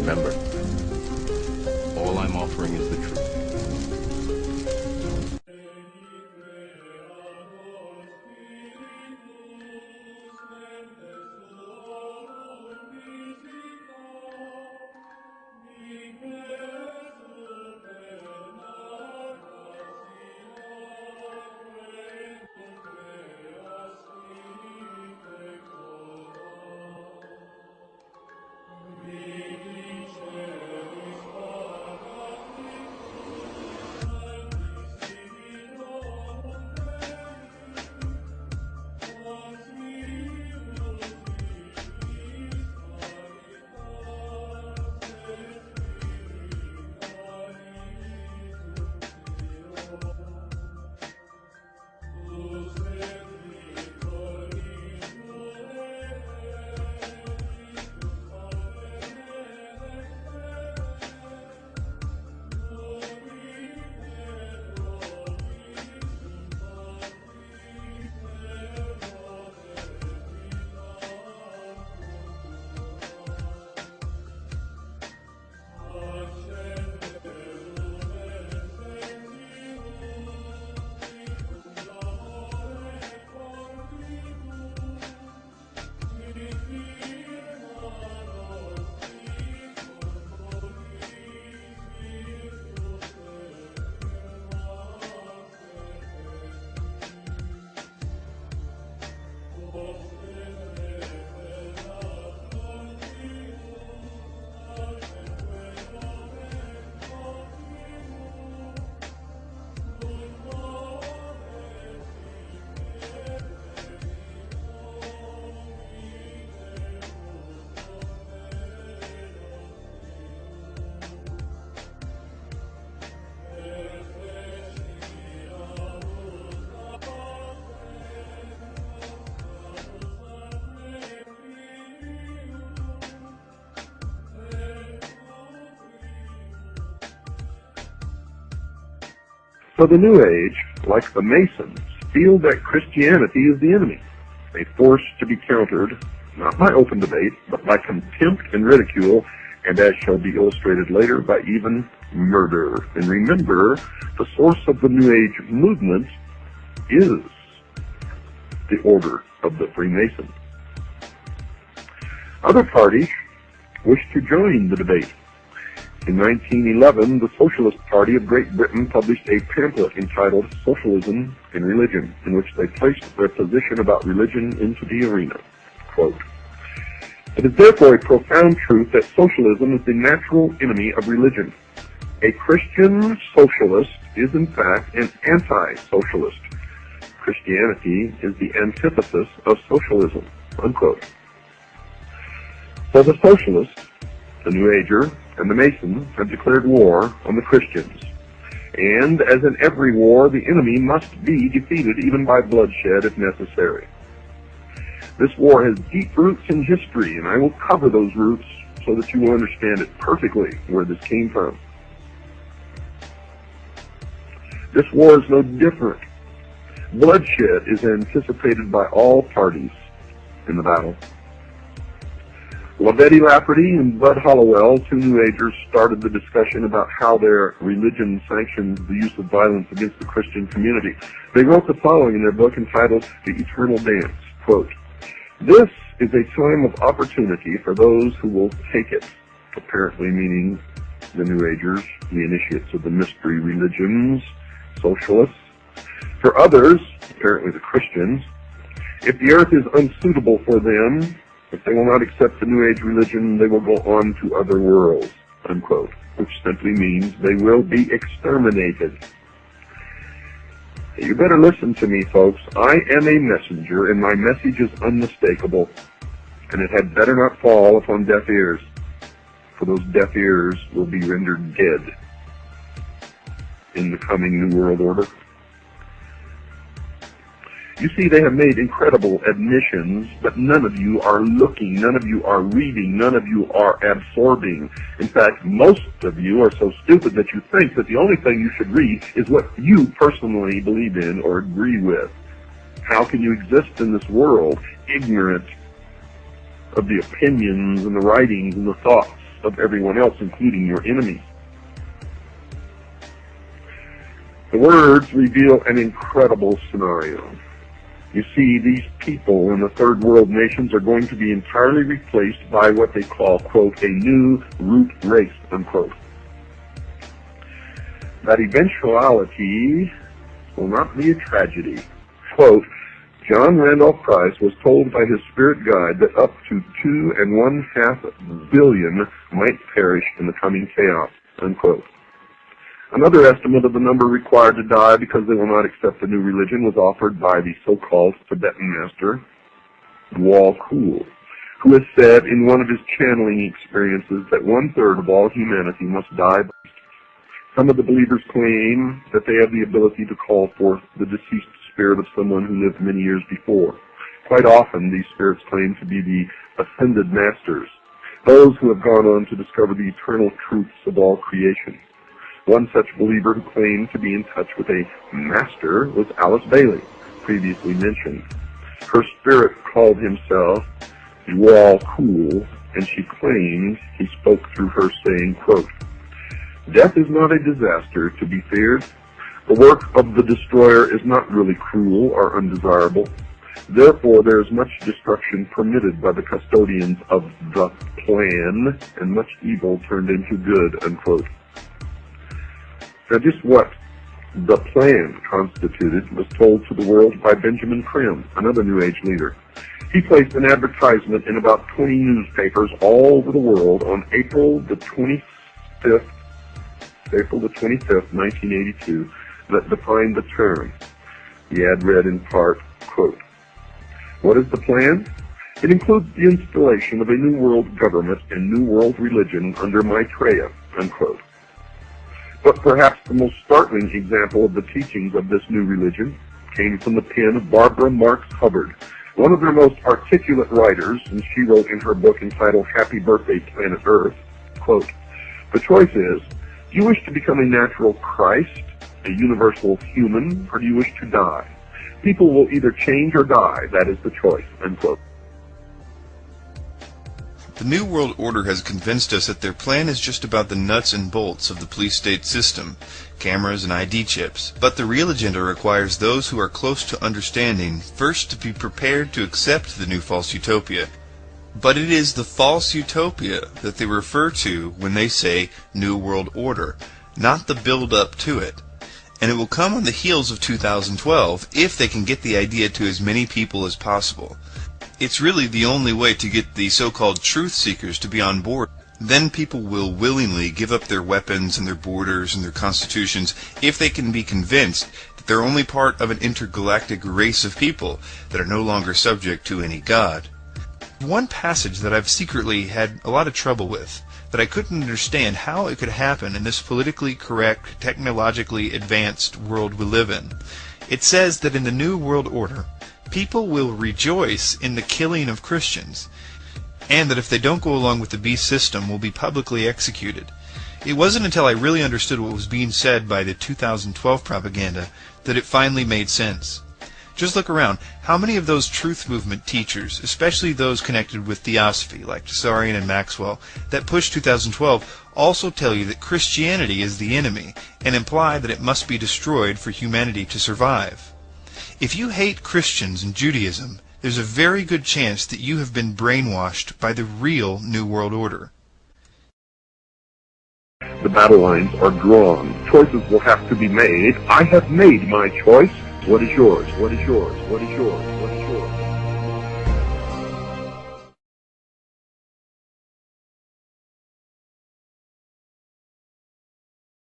Remember, all I'm offering is the truth. So the New Age, like the Masons, feel that Christianity is the enemy, a force to be countered, not by open debate, but by contempt and ridicule, and as shall be illustrated later, by even murder. And remember, the source of the New Age movement is the order of the Freemasons. Other parties wish to join the debate. In 1911, the Socialist Party of Great Britain published a pamphlet entitled Socialism in Religion, in which they placed their position about religion into the arena. Quote, "It is therefore a profound truth that socialism is the natural enemy of religion. A Christian socialist is in fact an anti-socialist. Christianity is the antithesis of socialism." Unquote. So the socialists, the New Ager, and the Masons have declared war on the Christians. And as in every war, the enemy must be defeated even by bloodshed if necessary. This war has deep roots in history, and I will cover those roots so that you will understand it perfectly where this came from. This war is no different. Bloodshed is anticipated by all parties in the battle. Betty Lafferty and Bud Hollowell, two New Agers, started the discussion about how their religion sanctions the use of violence against the Christian community. They wrote the following in their book entitled The Eternal Dance. Quote, "This is a time of opportunity for those who will take it," apparently meaning the New Agers, the initiates of the mystery religions, socialists. For others, apparently the Christians, if the earth is unsuitable for them, if they will not accept the New Age religion, they will go on to other worlds, unquote, which simply means they will be exterminated. You better listen to me, folks. I am a messenger, and my message is unmistakable, and it had better not fall upon deaf ears, for those deaf ears will be rendered dead in the coming New World Order. You see, they have made incredible admissions, but none of you are looking, none of you are reading, none of you are absorbing. In fact, most of you are so stupid that you think that the only thing you should read is what you personally believe in or agree with. How can you exist in this world ignorant of the opinions and the writings and the thoughts of everyone else, including your enemies. The words reveal an incredible scenario. You see, these people in the third world nations are going to be entirely replaced by what they call, quote, a new root race, unquote. That eventuality will not be a tragedy. Quote, John Randolph Price was told by his spirit guide that up to 2.5 billion might perish in the coming chaos, unquote. Another estimate of the number required to die because they will not accept the new religion was offered by the so-called Tibetan master, Wal Kul, who has said in one of his channeling experiences that 1/3 of all humanity must die. Some of the believers claim that they have the ability to call forth the deceased spirit of someone who lived many years before. Quite often, these spirits claim to be the ascended masters, those who have gone on to discover the eternal truths of all creation. One such believer who claimed to be in touch with a master was Alice Bailey, previously mentioned. Her spirit called himself Wal Kul, and she claims he spoke through her saying, quote, Death is not a disaster to be feared. The work of the destroyer is not really cruel or undesirable. Therefore, there is much destruction permitted by the custodians of the plan, and much evil turned into good, unquote. Now, just what the plan constituted was told to the world by Benjamin Krim, another New Age leader. He placed an advertisement in about 20 newspapers all over the world on April the 25th, 1982, that defined the term. The ad read in part, quote, What is the plan? It includes the installation of a new world government and new world religion under Maitreya, unquote. But perhaps the most startling example of the teachings of this new religion came from the pen of Barbara Marx Hubbard, one of their most articulate writers, and she wrote in her book entitled Happy Birthday, Planet Earth, quote, The choice is, do you wish to become a natural Christ, a universal human, or do you wish to die? People will either change or die. That is the choice, unquote. The New World Order has convinced us that their plan is just about the nuts and bolts of the police-state system, cameras and ID chips. But the real agenda requires those who are close to understanding first to be prepared to accept the new false utopia. But it is the false utopia that they refer to when they say New World Order, not the build-up to it. And it will come on the heels of 2012 if they can get the idea to as many people as possible. It's really the only way to get the so-called truth seekers to be on board. Then people will willingly give up their weapons and their borders and their constitutions if they can be convinced that they're only part of an intergalactic race of people that are no longer subject to any god. One passage that I've secretly had a lot of trouble with, that I couldn't understand how it could happen in this politically correct, technologically advanced world we live in. It says that in the New World Order, people will rejoice in the killing of Christians, and that if they don't go along with the beast system, will be publicly executed. It wasn't until I really understood what was being said by the 2012 propaganda that it finally made sense. Just look around. How many of those truth movement teachers, especially those connected with theosophy, like Tsarian and Maxwell, that push 2012, also tell you that Christianity is the enemy, and imply that it must be destroyed for humanity to survive? If you hate Christians and Judaism, there's a very good chance that you have been brainwashed by the real New World Order. The battle lines are drawn. Choices will have to be made. I have made my choice. What is yours? What is yours? What is yours? What is yours?